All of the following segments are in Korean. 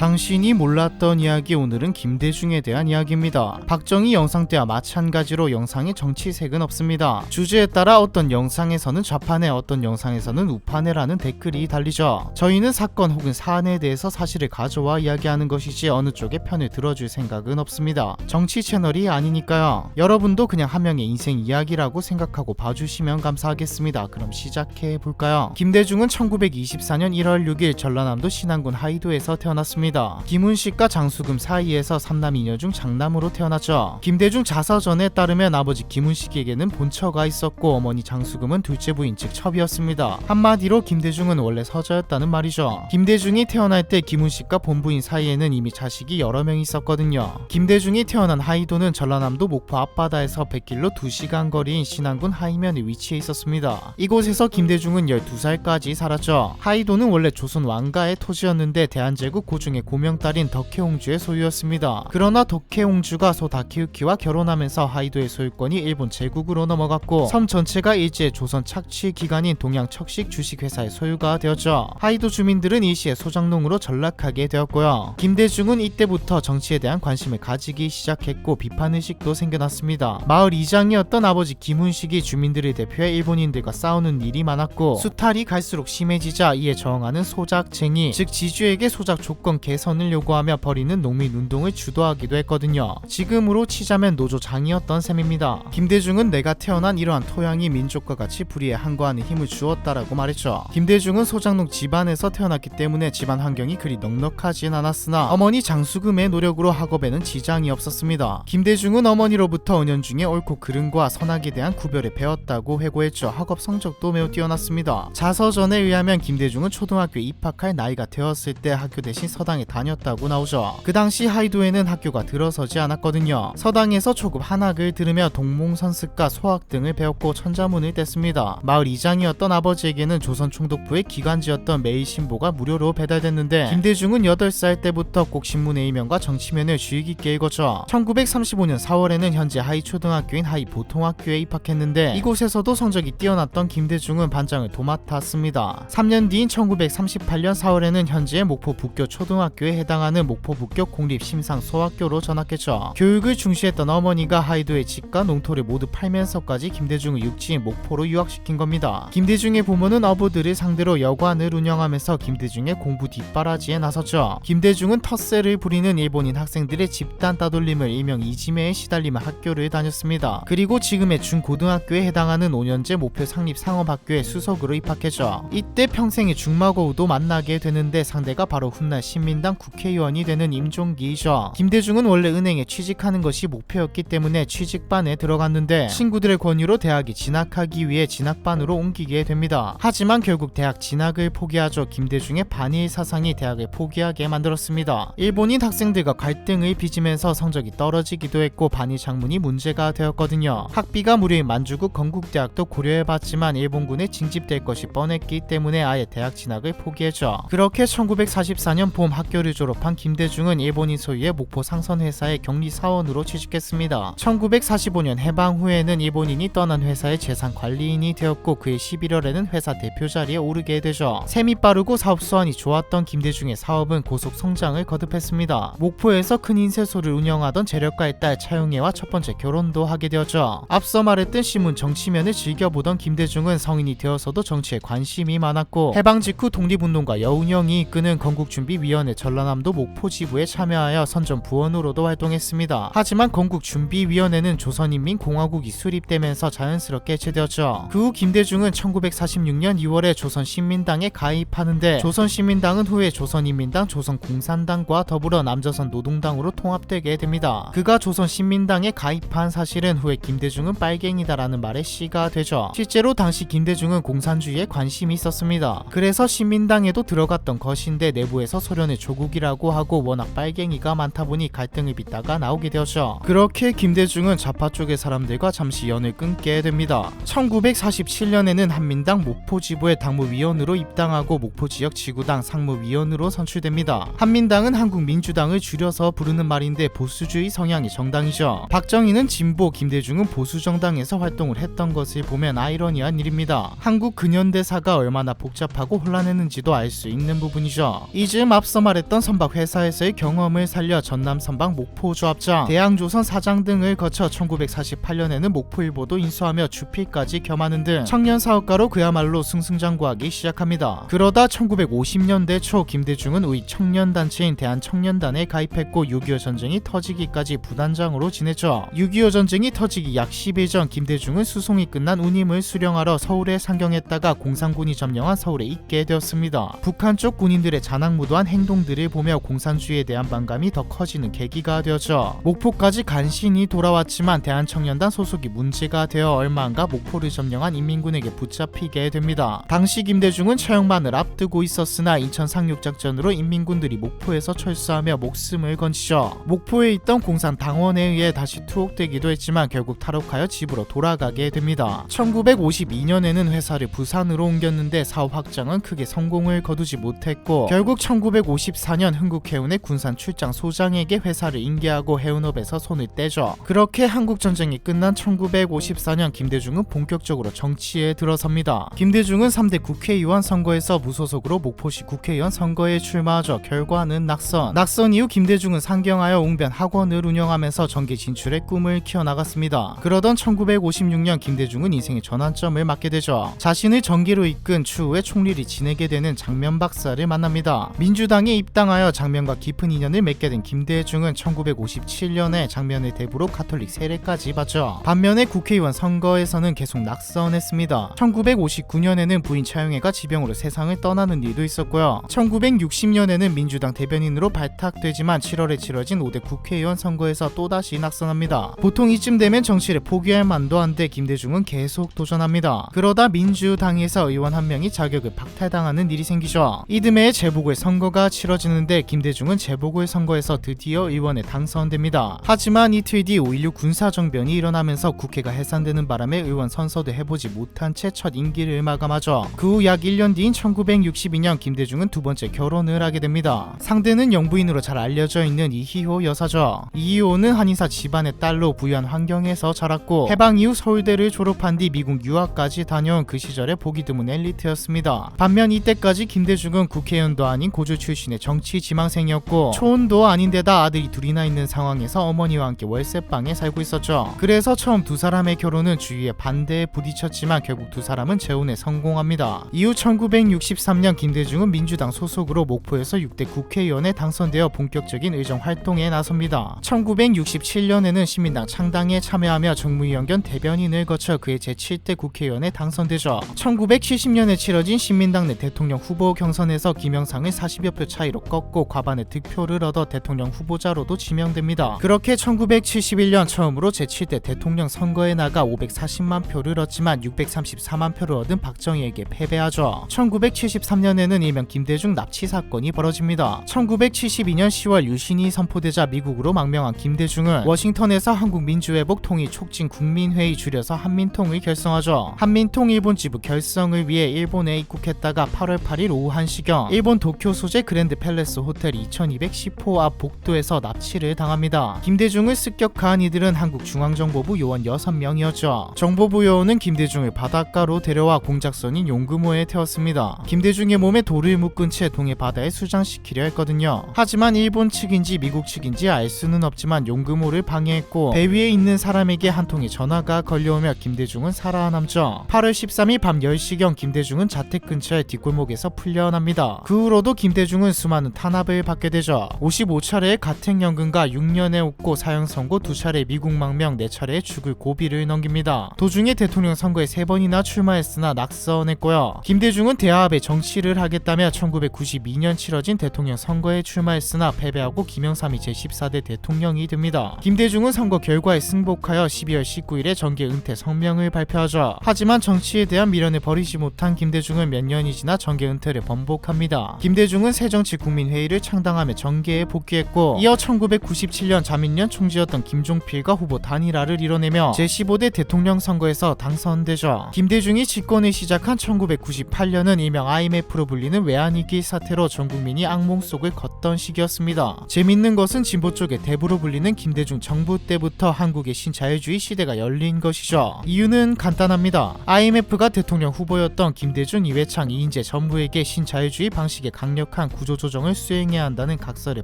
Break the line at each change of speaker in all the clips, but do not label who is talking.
당신이 몰랐던 이야기, 오늘은 김대중에 대한 이야기입니다. 박정희 영상 때와 마찬가지로 영상에 정치색은 없습니다. 주제에 따라 어떤 영상에서는 좌파네, 어떤 영상에서는 우파네라는 댓글이 달리죠. 저희는 사건 혹은 사안에 대해서 사실을 가져와 이야기하는 것이지 어느 쪽의 편을 들어줄 생각은 없습니다. 정치 채널이 아니니까요. 여러분도 그냥 한 명의 인생 이야기라고 생각하고 봐주시면 감사하겠습니다. 그럼 시작해볼까요? 김대중은 1924년 1월 6일 전라남도 신안군 하이도에서 태어났습니다. 김훈식과 장수금 사이에서 3남 2녀 중 장남으로 태어났죠. 김대중 자서전에 따르면 아버지 김훈식에게는 본처가 있었고 어머니 장수금은 둘째 부인 즉 첩이었습니다. 한마디로 김대중은 원래 서자였다는 말이죠. 김대중이 태어날 때 김훈식과 본부인 사이에는 이미 자식이 여러 명 있었거든요. 김대중이 태어난 하이도는 전라남도 목포 앞바다에서 100길로 2시간 거리인 신안군 하이면에 위치해 있었습니다. 이곳에서 김대중은 12살까지 살았죠. 하이도는 원래 조선 왕가의 토지였는데 대한제국 고중의 고명딸인 덕혜옹주의 소유였습니다. 그러나 덕혜옹주가 소 다케유키와 결혼하면서 하이도의 소유권이 일본 제국으로 넘어갔고 섬 전체가 일제의 조선 착취 기관인 동양척식 주식회사의 소유가 되었죠. 하이도 주민들은 일시에 소장농으로 전락하게 되었고요. 김대중은 이때부터 정치에 대한 관심을 가지기 시작했고 비판의식도 생겨났습니다. 마을 이장이었던 아버지 김훈식이 주민들을 대표해 일본인들과 싸우는 일이 많았고 수탈이 갈수록 심해지자 이에 저항하는 소작쟁이 즉 지주에게 소작 조건 개선을 요구하며 벌이는 농민운동을 주도하기도 했거든요. 지금으로 치자면 노조장이었던 셈입니다. 김대중은 내가 태어난 이러한 토양이 민족과 같이 불의에 항거하는 힘을 주었다라고 말했죠. 김대중은 소장농 집안에서 태어났기 때문에 집안 환경이 그리 넉넉하진 않았으나 어머니 장수금의 노력으로 학업에는 지장이 없었습니다. 김대중은 어머니로부터 은연중에 옳고 그름과 선악에 대한 구별을 배웠다고 회고했죠. 학업 성적도 매우 뛰어났습니다. 자서전에 의하면 김대중은 초등학교에 입학할 나이가 되었을 때 학교 대신 서당에 다녔다고 나오죠. 그 당시 하이도에는 학교가 들어서지 않았거든요. 서당에서 초급 한학을 들으며 동몽선습과 소학 등을 배웠고 천자문을 뗐습니다. 마을 이장이었던 아버지에게는 조선총독부의 기관지였던 매일신보가 무료로 배달됐는데 김대중은 8살 때부터 꼭 신문의 이면과 정치면을 주의 깊게 읽었죠. 1935년 4월에는 현재 하이초등학교인 하이보통학교에 입학했는데 이곳에서도 성적이 뛰어났던 김대중은 반장을 도맡았습니다. 3년 뒤인 1938년 4월에는 현재의 목포 북교 초등학교에 해당하는 목포 북교 공립심상소학교로 전학했죠. 교육을 중시했던 어머니가 하이도의 집과 농토를 모두 팔면서까지 김대중을 육지인 목포로 유학시킨 겁니다. 김대중의 부모는 어부들을 상대로 여관을 운영하면서 김대중의 공부 뒷바라지에 나섰죠. 김대중은 텃세를 부리는 일본인 학생들의 집단 따돌림을 일명 이지매에 시달리며 학교를 다녔습니다. 그리고 지금의 중고등학교에 해당하는 5년제 목표 상립상업학교에 수석으로 입학했죠. 이때 평생의 중마고우도 만나게 되는데 상대가 바로 훗날 신민당 국회의원이 되는 임종기이죠. 김대중은 원래 은행에 취직하는 것이 목표였기 때문에 취직반에 들어갔는데 친구들의 권유로 대학에 진학하기 위해 진학반으로 옮기게 됩니다. 하지만 결국 대학 진학을 포기하죠. 김대중의 반일 사상이 대학을 포기하게 만들었습니다. 일본인 학생들과 갈등을 빚으면서 성적이 떨어지기도 했고 반일 장문이 문제가 되었거든요. 학비가 무료인 만주국 건국대학도 고려해봤지만 일본군에 징집될 것이 뻔했기 때문에 아예 대학 진학을 포기했죠. 그렇게 1944년 봄 학교를 졸업한 김대중은 일본인 소유의 목포 상선회사의 격리사원으로 취직했습니다. 1945년 해방 후에는 일본인이 떠난 회사의 재산관리인이 되었고 그해 11월에는 회사 대표 자리에 오르게 되죠. 셈이 빠르고 사업 수완이 좋았던 김대중의 사업은 고속 성장을 거듭했습니다. 목포에서 큰 인쇄소를 운영하던 재력가의 딸 차용애와 첫 번째 결혼도 하게 되었죠. 앞서 말했던 신문 정치면을 즐겨보던 김대중은 성인이 되어서도 정치에 관심이 많았고 해방 직후 독립운동가 여운형이 이끄는 건국준비위원회 전라남도 목포지부에 참여하여 선전부원으로도 활동했습니다. 하지만 건국준비위원회는 조선인민공화국이 수립되면서 자연스럽게 해체되었죠. 그 후 김대중은 1946년 2월에 조선신민당에 가입하는데 조선신민당은 후에 조선인민당, 조선공산당과 더불어 남조선 노동당으로 통합되게 됩니다. 그가 조선신민당에 가입한 사실은 후에 김대중은 빨갱이다라는 말의 시가 되죠. 실제로 당시 김대중은 공산주의에 관심이 있었습니다. 그래서 신민당에도 들어갔던 것인데 내부에서 소련의 조국이라고 하고 워낙 빨갱이가 많다 보니 갈등을 빚다가 나오게 되었죠. 그렇게 김대중은 좌파 쪽의 사람들과 잠시 연을 끊게 됩니다. 1947년에는 한민당 목포지부의 당무위원으로 입당하고 목포지역 지구당 상무위원으로 선출됩니다. 한민당은 한국민주당을 줄여서 부르는 말인데 보수주의 성향의 정당이죠. 박정희는 진보, 김대중은 보수정당에서 활동을 했던 것을 보면 아이러니한 일입니다. 한국 근현대사가 얼마나 복잡하고 혼란했는지도 알 수 있는 부분이죠. 이즈음 앞서 말했던 부활했던 선박 회사에서의 경험을 살려 전남 선박 목포조합장, 대항조선 사장 등을 거쳐 1948년에는 목포일보도 인수하며 주필까지 겸하는 등 청년 사업가로 그야말로 승승장구하기 시작합니다. 그러다 1950년대 초 김대중은 우익 청년단체인 대한청년단에 가입했고 6.25 전쟁이 터지기까지 부단장으로 지냈죠. 6.25 전쟁이 터지기 약 10일 전 김대중은 수송이 끝난 운임을 수령하러 서울에 상경했다가 공산군이 점령한 서울에 있게 되었습니다. 북한 쪽 군인들의 잔악무도한 행동들을 보며 공산주의에 대한 반감이 더 커지는 계기가 되었죠. 목포까지 간신히 돌아왔지만 대한청년단 소속이 문제가 되어 얼마 안가 목포를 점령한 인민군에게 붙잡히게 됩니다. 당시 김대중은 처형만을 앞두고 있었으나 인천 상륙작전으로 인민군들이 목포에서 철수하며 목숨을 건지죠. 목포에 있던 공산 당원에 의해 다시 투옥되기도 했지만 결국 탈옥하여 집으로 돌아가게 됩니다. 1952년에는 회사를 부산으로 옮겼는데 사업 확장은 크게 성공을 거두지 못했고 결국 1954년 흥국해운의 군산 출장 소장에게 회사를 인계하고 해운업에서 손을 떼죠. 그렇게 한국전쟁이 끝난 1954년 김대중은 본격적으로 정치에 들어섭니다. 김대중은 3대 국회의원 선거에서 무소속으로 목포시 국회의원 선거에 출마하죠. 결과는 낙선. 낙선 이후 김대중은 상경하여 웅변 학원을 운영하면서 정계 진출의 꿈을 키워나갔습니다. 그러던 1956년 김대중은 인생의 전환점을 맞게 되죠. 자신을 정계로 이끈 추후에 총리를 지내게 되는 장면 박사를 만납니다. 민주당에 입당하여 장면과 깊은 인연을 맺게 된 김대중은 1957년에 장면의 대부로 가톨릭 세례까지 받죠. 반면에 국회의원 선거에서는 계속 낙선했습니다. 1959년에는 부인 차영애가 지병으로 세상을 떠나는 일도 있었고요. 1960년에는 민주당 대변인으로 발탁되지만 7월에 치러진 5대 국회의원 선거에서 또다시 낙선합니다. 보통 이쯤 되면 정치를 포기할 만도 한데 김대중은 계속 도전합니다. 그러다 민주당에서 의원 한 명이 자격을 박탈당하는 일이 생기죠. 이듬해 재보궐 선거가 치러지는데 김대중은 재보궐 선거에서 드디어 의원에 당선됩니다. 하지만 이틀 뒤 5.16 군사정변이 일어나면서 국회가 해산되는 바람에 의원 선서도 해보지 못한 채 첫 임기를 마감하죠. 그 후 약 1년 뒤인 1962년 김대중은 두 번째 결혼을 하게 됩니다. 상대는 영부인으로 잘 알려져 있는 이희호 여사죠. 이희호는 한의사 집안의 딸로 부유한 환경에서 자랐고 해방 이후 서울대를 졸업한 뒤 미국 유학까지 다녀온 그 시절의 보기 드문 엘리트였습니다. 반면 이때까지 김대중은 국회의원도 아닌 고졸 출신의 정치 지망생이었고 초혼도 아닌데다 아들이 둘이나 있는 상황에서 어머니와 함께 월세방에 살고 있었죠. 그래서 처음 두 사람의 결혼은 주위의 반대에 부딪혔지만 결국 두 사람은 재혼에 성공합니다. 이후 1963년 김대중은 민주당 소속으로 목포에서 6대 국회의원에 당선되어 본격적인 의정 활동에 나섭니다. 1967년에는 시민당 창당에 참여하며 정무위원 겸 대변인을 거쳐 그의 제7대 국회의원에 당선되죠. 1970년에 치러진 신민당 내 대통령 후보 경선에서 김영삼을 40여 표 차이로 꺾고 과반의 득표를 얻어 대통령 후보자로도 지명됩니다. 그렇게 1971년 처음으로 제7대 대통령 선거에 나가 540만 표를 얻지만 634만 표를 얻은 박정희에게 패배하죠. 1973년에는 일명 김대중 납치 사건이 벌어집니다. 1972년 10월 유신이 선포되자 미국으로 망명한 김대중은 워싱턴에서 한국민주회복 통일 촉진 국민회의 줄여서 한민통을 결성하죠. 한민통 일본 지부 결성을 위해 일본에 입국했다가 8월 8일 오후 1시경 일본 도쿄 소재 그랜드 팰리스 호텔 2210호 앞 복도에서 납치를 당합니다. 김대중을 습격한 이들은 한국중앙정보부 요원 6명이었죠. 정보부 요원은 김대중을 바닷가로 데려와 공작선인 용금호에 태웠습니다. 김대중의 몸에 돌을 묶은 채 동해 바다에 수장시키려 했거든요. 하지만 일본 측인지 미국 측인지 알 수는 없지만 용금호를 방해했고 배 위에 있는 사람에게 한 통의 전화가 걸려오며 김대중은 살아남죠. 8월 13일 밤 10시경 김대중은 자택 근처의 뒷골목에서 풀려납니다. 그 후로도 김대중은 수많은 탄압을 받게 되죠. 55차례의 가택연금과 6년의 옥고 사형 선고 2차례 미국 망명 4차례의 죽을 고비를 넘깁니다. 도중에 대통령 선거에 3번이나 출마했으나 낙선했고요. 김대중은 대화합의 정치를 하겠다며 1992년 치러진 대통령 선거에 출마했으나 패배하고 김영삼이 제14대 대통령이 됩니다. 김대중은 선거 결과에 승복하여 12월 19일에 정계 은퇴 성명을 발표하죠. 하지만 정치에 대한 미련을 버리지 못한 김대중은 몇 년이 지나 정계 은퇴를 번복합니다. 김대중은 새정치국민회의를 창당하며 정계에 복귀했고 이어 1997년 자민련 총재였던 김종필과 후보 단일화를 이뤄내며 제15대 대통령 선거에서 당선되죠. 김대중이 집권을 시작한 1998년은 일명 IMF로 불리는 외환위기 사태로 전 국민이 악몽 속을 걷던 시기였습니다. 재밌는 것은 진보 쪽의 대부로 불리는 김대중 정부 때부터 한국의 신자유주의 시대가 열린 것이죠. 이유는 간단합니다. IMF가 대통령 후보였던 김대중, 이회창, 이인재 전부에게 신자유주의 방식의 강력한 구조 구조조정을 수행해야 한다는 각서를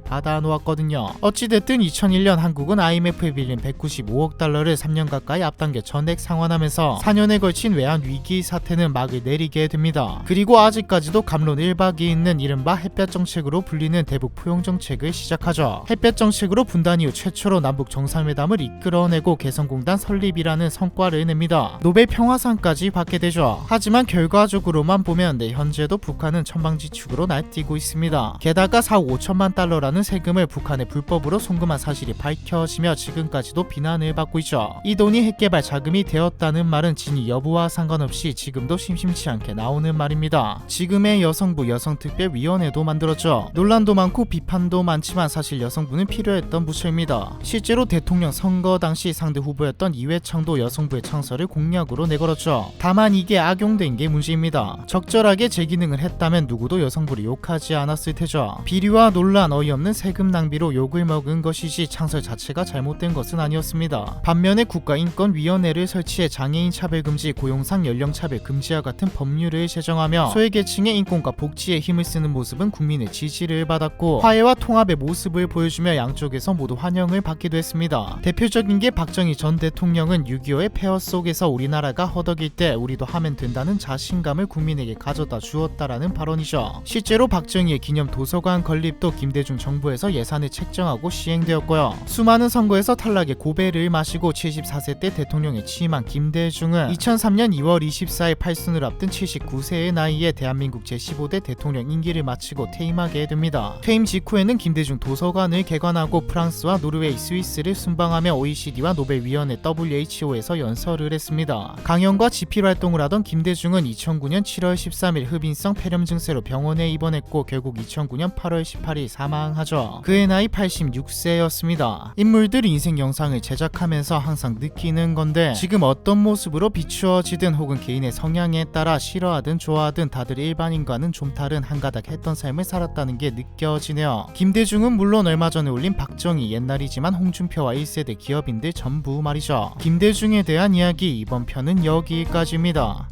받아놓았거든요. 어찌됐든 2001년 한국은 IMF에 빌린 195억 달러를 3년 가까이 앞당겨 전액 상환하면서 4년에 걸친 외환 위기 사태는 막을 내리게 됩니다. 그리고 아직까지도 감론 1박이 있는 이른바 햇볕 정책으로 불리는 대북 포용 정책을 시작하죠. 햇볕 정책으로 분단 이후 최초로 남북 정상회담을 이끌어내고 개성공단 설립이라는 성과를 냅니다. 노벨 평화상까지 받게 되죠. 하지만 결과적으로만 보면 현재도 북한은 천방지축으로 날뛰고 있습니다. 게다가 4억 5천만 달러라는 세금을 북한에 불법으로 송금한 사실이 밝혀지며 지금까지도 비난을 받고 있죠. 이 돈이 핵개발 자금이 되었다는 말은 진위 여부와 상관없이 지금도 심심치 않게 나오는 말입니다. 지금의 여성부 여성특별위원회도 만들었죠. 논란도 많고 비판도 많지만 사실 여성부는 필요했던 부처입니다. 실제로 대통령 선거 당시 상대 후보였던 이회창도 여성부의 창설을 공약으로 내걸었죠. 다만 이게 악용된 게 문제입니다. 적절하게 제 기능을 했다면 누구도 여성부를 욕하지 않았을 테죠. 비리와 논란, 어이없는 세금 낭비로 욕을 먹은 것이지 창설 자체가 잘못된 것은 아니었습니다. 반면에 국가인권위원회를 설치해 장애인 차별금지, 고용상 연령차별 금지와 같은 법률을 제정하며 소외계층의 인권과 복지에 힘을 쓰는 모습은 국민의 지지를 받았고 화해와 통합의 모습을 보여주며 양쪽에서 모두 환영을 받기도 했습니다. 대표적인 게 박정희 전 대통령은 6.25의 폐허 속에서 우리나라가 허덕일 때 우리도 하면 된다는 자신감을 국민에게 가져다 주었다라는 발언이죠. 실제로 박정희의 기념 도서관 건립도 김대중 정부에서 예산을 책정하고 시행되었고요. 수많은 선거에서 탈락의 고배를 마시고 74세 때 대통령에 취임한 김대중은 2003년 2월 24일 팔순을 앞둔 79세의 나이에 대한민국 제15대 대통령 임기를 마치고 퇴임하게 됩니다. 퇴임 직후에는 김대중 도서관을 개관하고 프랑스와 노르웨이, 스위스를 순방하며 OECD와 노벨위원회 WHO에서 연설을 했습니다. 강연과 집필 활동을 하던 김대중은 2009년 7월 13일 흡인성 폐렴 증세로 병원에 입원했고 결국 2009년 8월 18일 사망하죠. 그의 나이 86세였습니다. 인물들 인생 영상을 제작하면서 항상 느끼는 건데 지금 어떤 모습으로 비추어지든 혹은 개인의 성향에 따라 싫어하든 좋아하든 다들 일반인과는 좀 다른 한가닥 했던 삶을 살았다는 게 느껴지네요. 김대중은 물론 얼마 전에 올린 박정희, 옛날이지만 홍준표와 1세대 기업인들 전부 말이죠. 김대중에 대한 이야기 이번 편은 여기까지입니다.